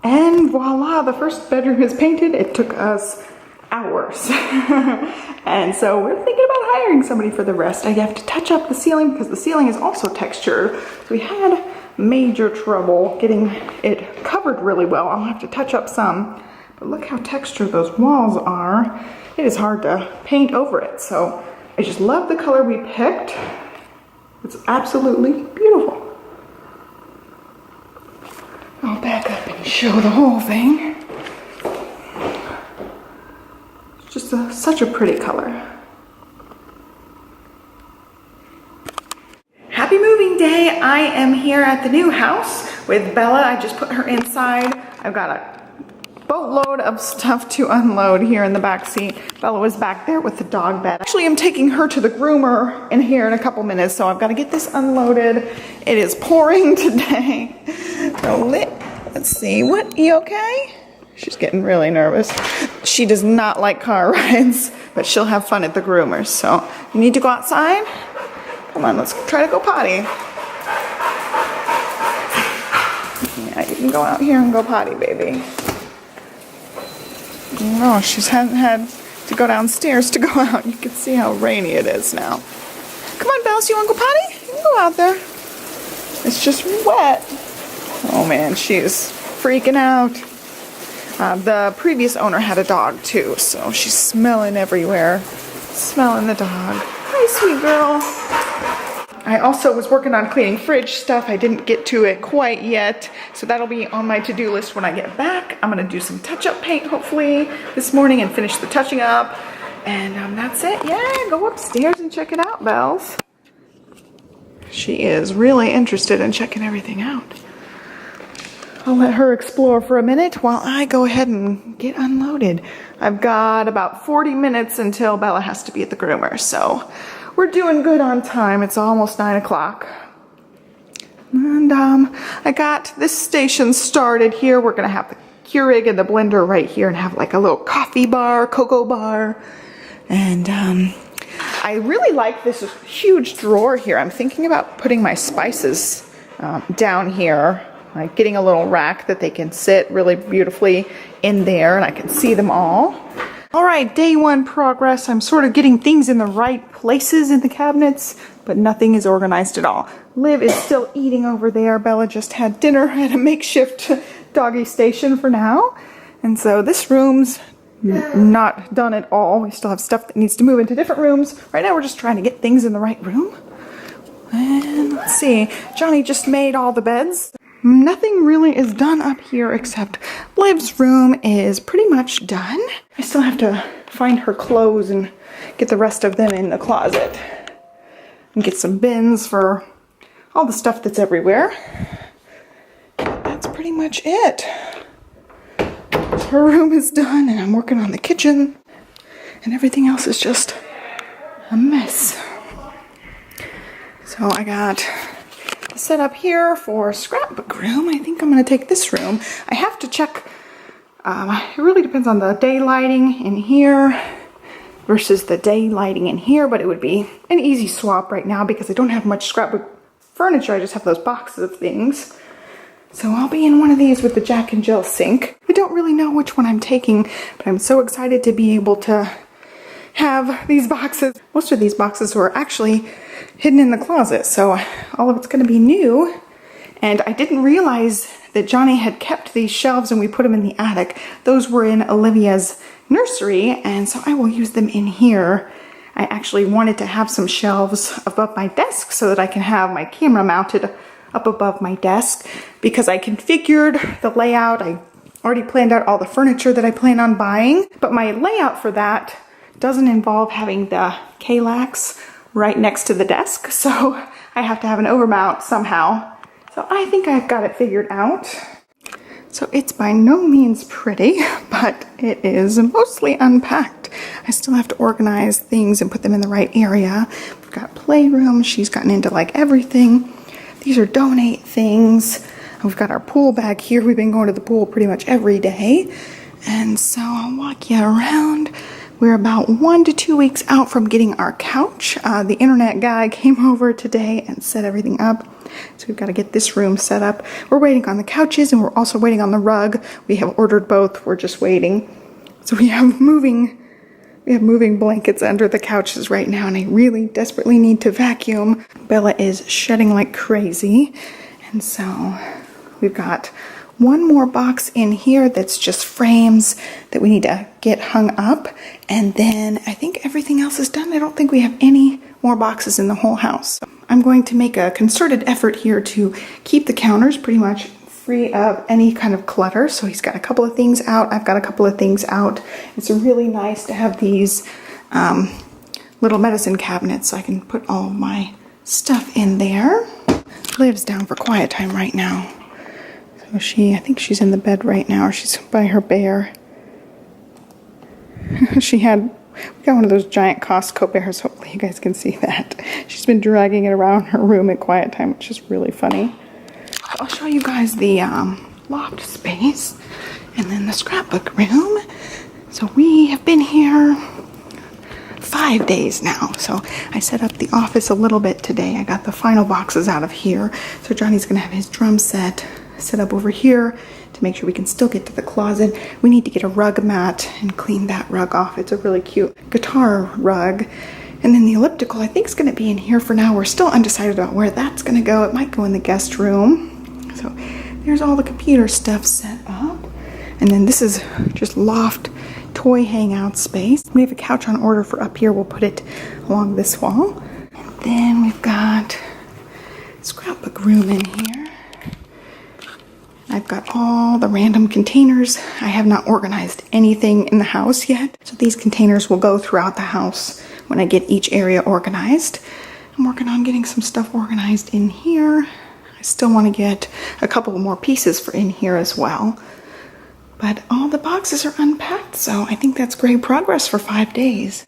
And voila, the first bedroom is painted. It took us hours. And so we're thinking about hiring somebody for the rest. I have to touch up the ceiling because the ceiling is also textured. So we had major trouble getting it covered really well. I'll have to touch up some. But look how textured those walls are. It is hard to paint over it. So I just love the color we picked. It's absolutely beautiful. I'll back up and show the whole thing. It's just such a pretty color. Happy moving day. I am here at the new house with Bella. I just put her inside. I've got a boatload of stuff to unload here in the back seat. Bella was back there with the dog bed. Actually, I'm taking her to the groomer in here in a couple minutes, so I've got to get this unloaded. It is pouring today. So let's see. What? You okay? She's getting really nervous. She does not like car rides, but she'll have fun at the groomers. So you need to go outside? Come on, let's try to go potty. Yeah, you can go out here and go potty, baby. Oh, she hasn't had to go downstairs to go out. You can see how rainy it is now. Come on, Bells, you want to go potty? You can go out there. It's just wet. Oh man, she's freaking out. The previous owner had a dog too, so she's smelling everywhere. Smelling the dog. Hi, sweet girl. I also was working on cleaning fridge stuff. I didn't get to it quite yet, so that'll be on my to-do list when I get back. I'm gonna do some touch-up paint hopefully this morning and finish the touching up. And that's it. Yeah, go upstairs and check it out, Bells. She is really interested in checking everything out. I'll let her explore for a minute while I go ahead and get unloaded. I've got about 40 minutes until Bella has to be at the groomer, so we're doing good on time. It's almost 9 o'clock. And I got this station started here. We're gonna have the Keurig and the blender right here and have like a little coffee bar, cocoa bar. And I really like this huge drawer here. I'm thinking about putting my spices down here, like getting a little rack that they can sit really beautifully in there and I can see them all. All right, day one progress. I'm sort of getting things in the right places in the cabinets, but nothing is organized at all. Liv is still eating over there. Bella just had dinner at a makeshift doggy station for now. And so this room's not done at all. We still have stuff that needs to move into different rooms. Right now we're just trying to get things in the right room. And let's see, Johnny just made all the beds. Nothing really is done up here except Liv's room is pretty much done. I still have to find her clothes and get the rest of them in the closet. And get some bins for all the stuff that's everywhere. But that's pretty much it. Her room is done and I'm working on the kitchen. And everything else is just a mess. So I got set up here for scrapbook room. I think I'm going to take this room. I have to check. It really depends on the day lighting in here versus the day lighting in here, but it would be an easy swap right now because I don't have much scrapbook furniture. I just have those boxes of things. So I'll be in one of these with the Jack and Jill sink. I don't really know which one I'm taking, but I'm so excited to be able to have these boxes. Most of these boxes were actually hidden in the closet, so all of it's going to be new. And I didn't realize that Johnny had kept these shelves and we put them in the attic. Those were in Olivia's nursery, and so I will use them in here. I actually wanted to have some shelves above my desk so that I can have my camera mounted up above my desk because I configured the layout. I already planned out all the furniture that I plan on buying, but my layout for that doesn't involve having the Kallax right next to the desk, so I have to have an overmount somehow. So I think I've got it figured out. So it's by no means pretty, but it is mostly unpacked. I still have to organize things and put them in the right area. We've got playroom. She's gotten into like everything. These are donate things. We've got our pool bag here. We've been going to the pool pretty much every day. And so I'll walk you around. We're about 1 to 2 weeks out from getting our couch. The internet guy came over today and set everything up. So we've got to get this room set up. We're waiting on the couches and we're also waiting on the rug. We have ordered both. We're just waiting. So we have moving blankets under the couches right now, and I really desperately need to vacuum. Bella is shedding like crazy, and so we've got one more box in here that's just frames that we need to get hung up, and then I think everything else is done. I don't think we have any more boxes in the whole house. I'm going to make a concerted effort here to keep the counters pretty much free of any kind of clutter. So he's got a couple of things out, I've got a couple of things out. It's really nice to have these little medicine cabinets so I can put all of my stuff in there. Liv's down for quiet time right now. So I think she's in the bed right now, or she's by her bear. We got one of those giant Costco bears. Hopefully you guys can see that. She's been dragging it around her room at quiet time, which is really funny. I'll show you guys the loft space and then the scrapbook room. So we have been here 5 days now. So I set up the office a little bit today. I got the final boxes out of here. So Johnny's gonna have his drum set up over here to make sure we can still get to the closet. We need to get a rug mat and clean that rug off. It's a really cute guitar rug. And then the elliptical, I think, is going to be in here for now. We're still undecided about where that's going to go. It might go in the guest room. So there's all the computer stuff set up. And then this is just loft toy hangout space. We have a couch on order for up here. We'll put it along this wall. And then we've got scrapbook room in here. I've got all the random containers. I have not organized anything in the house yet. So these containers will go throughout the house when I get each area organized. I'm working on getting some stuff organized in here. I still want to get a couple more pieces for in here as well. But all the boxes are unpacked, so I think that's great progress for 5 days.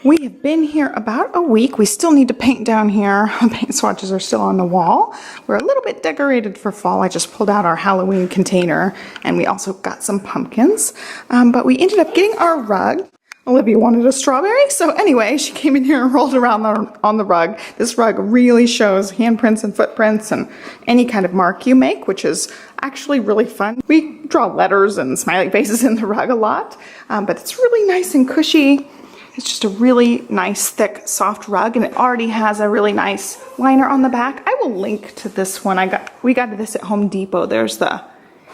We have been here about a week. We still need to paint down here. The paint swatches are still on the wall. We're a little bit decorated for fall. I just pulled out our Halloween container, and we also got some pumpkins. But we ended up getting our rug. Olivia wanted a strawberry, so anyway, she came in here and rolled around on the rug. This rug really shows handprints and footprints and any kind of mark you make, which is actually really fun. We draw letters and smiley faces in the rug a lot, but it's really nice and cushy. It's just a really nice, thick, soft rug, and it already has a really nice liner on the back. I will link to this one. We got this at Home Depot. There's the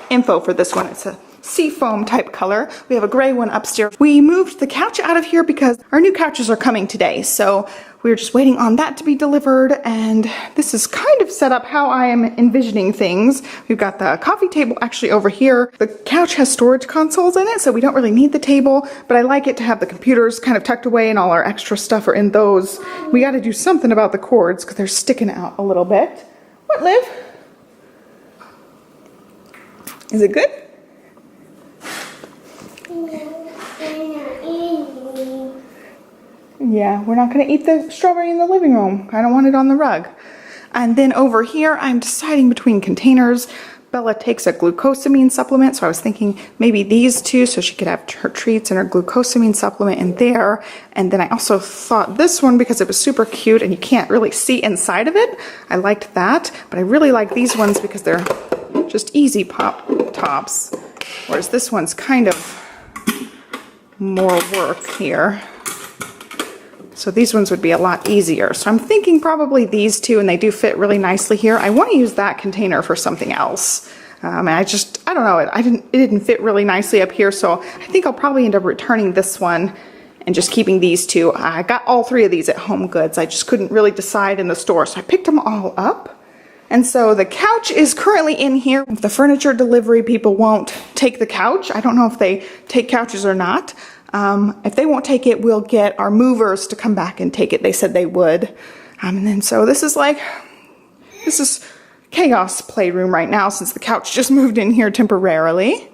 info for this one. It's a seafoam type color. We have a gray one upstairs. We moved the couch out of here because our new couches are coming today. So we're just waiting on that to be delivered. And this is kind of set up how I am envisioning things. We've got the coffee table actually over here. The couch has storage consoles in it, so we don't really need the table, but I like it to have the computers kind of tucked away and all our extra stuff are in those. We got to do something about the cords because they're sticking out a little bit. What, Liv? Is it good? Yeah, we're not going to eat the strawberry in the living room. I don't want it on the rug. And then over here, I'm deciding between containers. Bella takes a glucosamine supplement, so I was thinking maybe these two so she could have her treats and her glucosamine supplement in there. And then I also thought this one because it was super cute and you can't really see inside of it. I liked that, but I really like these ones because they're just easy pop tops, whereas this one's kind of more work here. So these ones would be a lot easier. So I'm thinking probably these two, and they do fit really nicely here. I want to use that container for something else. And I don't know, it didn't fit really nicely up here, so I think I'll probably end up returning this one and just keeping these two. I got all three of these at Home Goods. I just couldn't really decide in the store, so I picked them all up. And so the couch is currently in here. If the furniture delivery people won't take the couch, I don't know if they take couches or not. If they won't take it, we'll get our movers to come back and take it. They said they would. And then so this is chaos playroom right now since the couch just moved in here temporarily.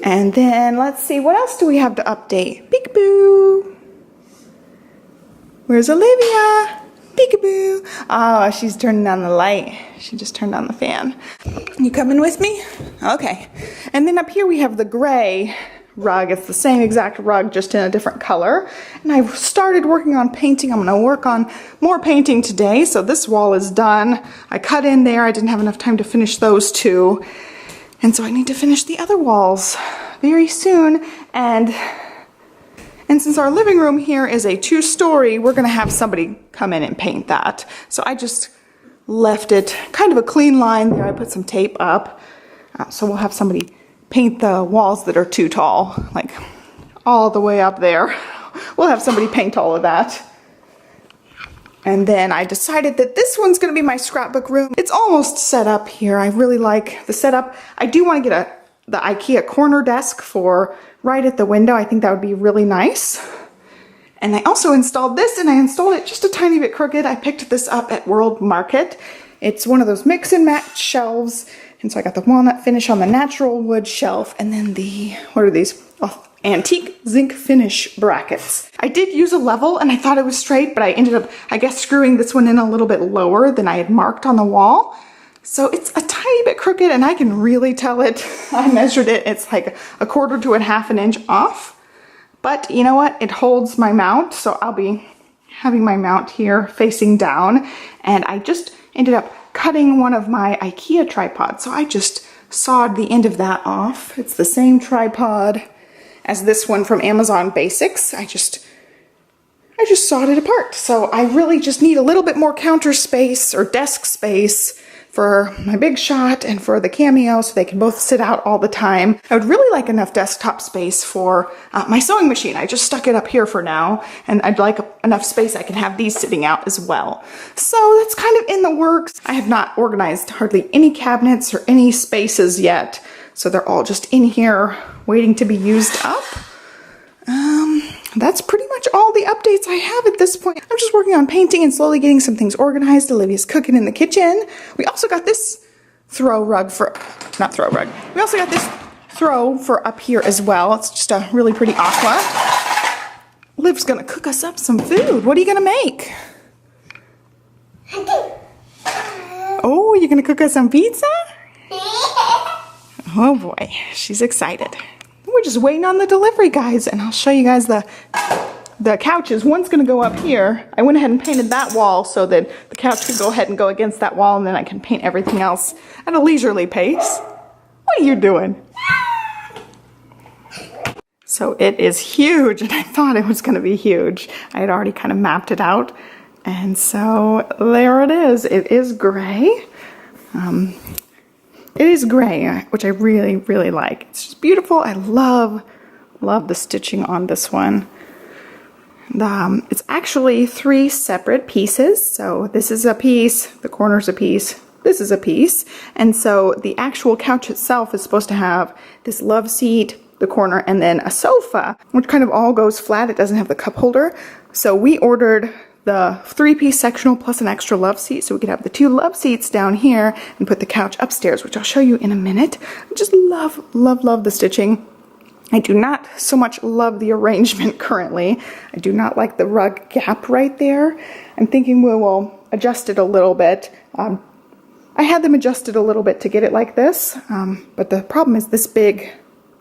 And then let's see, what else do we have to update? Peekaboo. Where's Olivia? Peekaboo. Oh, she's turning on the light. She just turned on the fan. You coming with me? Okay. And then up here we have the gray rug. It's the same exact rug, just in a different color. And I've started working on painting. I'm gonna work on more painting today. So this wall is done. I cut in there. I didn't have enough time to finish those two. And so I need to finish the other walls very soon. And since our living room here is a 2-story, we're gonna have somebody come in and paint that. So I just left it kind of a clean line there. I put some tape up. So we'll have somebody paint the walls that are too tall, like all the way up there. We'll have somebody paint all of that. And then I decided that this one's gonna be my scrapbook room. It's almost set up here. I really like the setup. I do wanna get the IKEA corner desk for right at the window. I think that would be really nice. And I also installed this, and I installed it just a tiny bit crooked. I picked this up at World Market. It's one of those mix and match shelves. And so I got the walnut finish on the natural wood shelf, and then the, what are these? Oh, antique zinc finish brackets. I did use a level, and I thought it was straight, but I ended up, I guess, screwing this one in a little bit lower than I had marked on the wall. So it's a tiny bit crooked, and I can really tell it. I measured it, it's like 1/4 to 1/2 an inch off. But you know what? It holds my mount, so I'll be having my mount here facing down. And I just ended up cutting one of my IKEA tripods, so I just sawed the end of that off. It's the same tripod as this one from Amazon Basics. I just sawed it apart. So I really just need a little bit more counter space or desk space for my big shot and for the Cameo, so they can both sit out all the time. I would really like enough desktop space for my sewing machine. I just stuck it up here for now, and I'd like enough space I can have these sitting out as well. So that's kind of in the works. I have not organized hardly any cabinets or any spaces yet, so they're all just in here waiting to be used up. That's pretty much all the updates I have at this point. I'm just working on painting and slowly getting some things organized. Olivia's cooking in the kitchen. We also got this throw rug for, not throw rug. We also got this throw for up here as well. It's just a really pretty aqua. Liv's gonna cook us up some food. What are you gonna make? Oh, you're gonna cook us some pizza? Oh boy, she's excited. We're just waiting on the delivery, guys, and I'll show you guys the couches. One's gonna go up here. I went ahead and painted that wall so that the couch could go ahead and go against that wall, and then I can paint everything else at a leisurely pace. What are you doing? So it is huge, and I thought it was gonna be huge. I had already kind of mapped it out, and so there it is. It is gray. It is gray, which I really, really like. It's just beautiful. I love the stitching on this one. It's actually 3 separate pieces. So this is a piece, the corner's a piece, this is a piece. And so the actual couch itself is supposed to have this love seat, the corner, and then a sofa, which kind of all goes flat. It doesn't have the cup holder. So we ordered the 3-piece sectional plus an extra love seat, so we could have the 2 love seats down here and put the couch upstairs, which I'll show you in a minute. I just love the stitching. I do not so much love the arrangement currently. I do not like the rug gap right there. I'm thinking we will adjust it a little bit. I had them adjusted a little bit to get it like this, but the problem is this big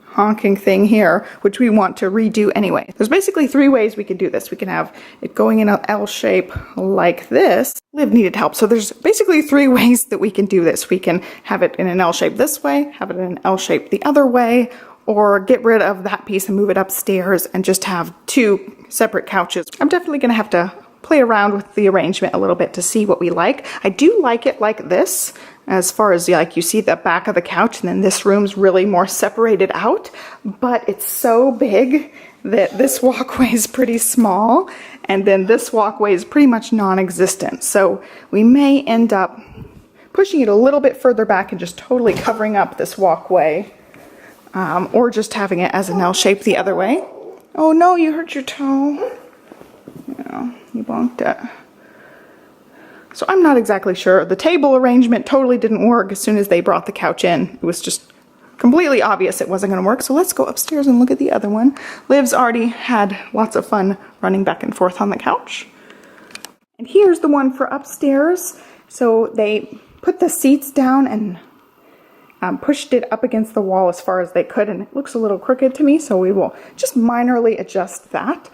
honking thing here, which we want to redo anyway. There's basically 3 ways we could do this. We can have it going in an L shape like this. Liv needed help. So there's basically 3 ways that we can do this. We can have it in an L shape this way, have it in an L shape the other way, or get rid of that piece and move it upstairs and just have 2 separate couches. I'm definitely gonna have to play around with the arrangement a little bit to see what we like. I do like it like this, as far as like you see the back of the couch, and then this room's really more separated out, but it's so big that this walkway is pretty small, and then this walkway is pretty much non-existent. So we may end up pushing it a little bit further back and just totally covering up this walkway, or just having it as an L shape the other way. Oh no, you hurt your toe. Yeah, you bonked it. So I'm not exactly sure. The table arrangement totally didn't work as soon as they brought the couch in. It was just completely obvious it wasn't going to work. So let's go upstairs and look at the other one. Liv's already had lots of fun running back and forth on the couch. And here's the one for upstairs. So they put the seats down, and pushed it up against the wall as far as they could, and it looks a little crooked to me, so we will just minorly adjust that.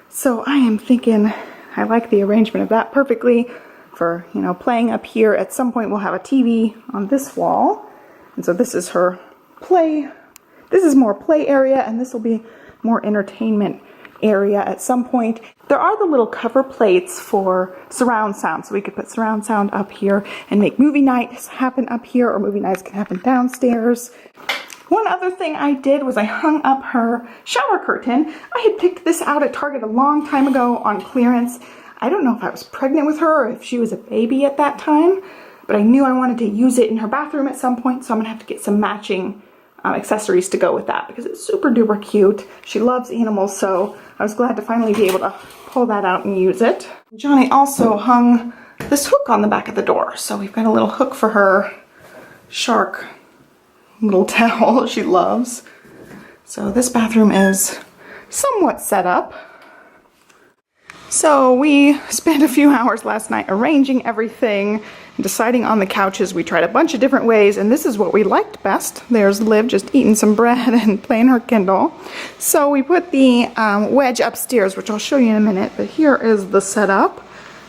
So I am thinking I like the arrangement of that perfectly for, you know, playing up here. At some point we'll have a TV on this wall, and so this is her play. This is more play area, and this will be more entertainment area at some point. There are the little cover plates for surround sound, so we could put surround sound up here and make movie nights happen up here, or movie nights can happen downstairs. One other thing I did was I hung up her shower curtain. I had picked this out at Target a long time ago on clearance. I don't know if I was pregnant with her or if she was a baby at that time, but I knew I wanted to use it in her bathroom at some point, so I'm gonna have to get some matching accessories to go with that because it's super duper cute. She loves animals, so I was glad to finally be able to pull that out and use it. Johnny also hung this hook on the back of the door, so we've got a little hook for her shark little towel she loves. So this bathroom is somewhat set up. So we spent a few hours last night arranging everything and deciding on the couches. We tried a bunch of different ways, and this is what we liked best. There's Liv just eating some bread and playing her Kindle. So we put the wedge upstairs, which I'll show you in a minute, but here is the setup.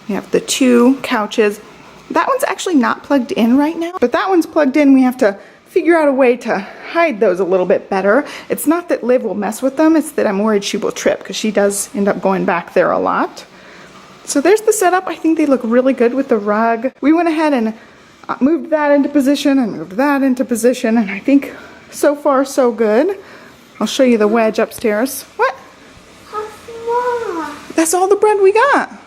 We have the two couches. That one's actually not plugged in right now, but that one's plugged in. We have to figure out a way to hide those a little bit better. It's not that Liv will mess with them, it's that I'm worried she will trip because she does end up going back there a lot. So there's the setup. I think they look really good with the rug. We went ahead and moved that into position and moved that into position, and I think so far so good. I'll show you the wedge upstairs. What? That's all the bread we got.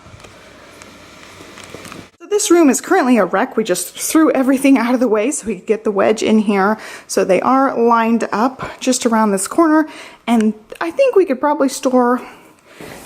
This room is currently a wreck. We just threw everything out of the way so we could get the wedge in here. So they are lined up just around this corner, and I think we could probably store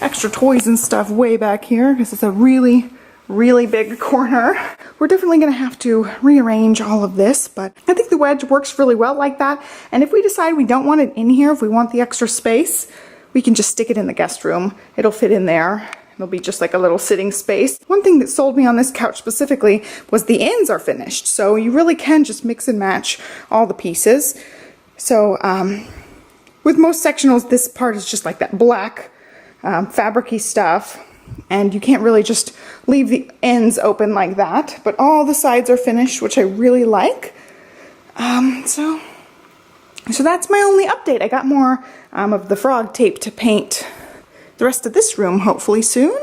extra toys and stuff way back here because it's a really, really big corner. We're definitely going to have to rearrange all of this, but I think the wedge works really well like that. And if we decide we don't want it in here, if we want the extra space, we can just stick it in the guest room. It'll fit in there. It'll be just like a little sitting space. One thing that sold me on this couch specifically was the ends are finished. So you really can just mix and match all the pieces. So with most sectionals, this part is just like that black fabric-y stuff. And you can't really just leave the ends open like that. But all the sides are finished, which I really like. So that's my only update. I got more of the frog tape to paint the rest of this room hopefully soon.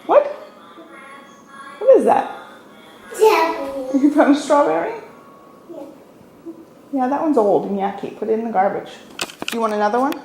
What? What is that? Strawberry. You found a strawberry? Yeah. Yeah, that one's old and yucky. Put it in the garbage. Do you want another one?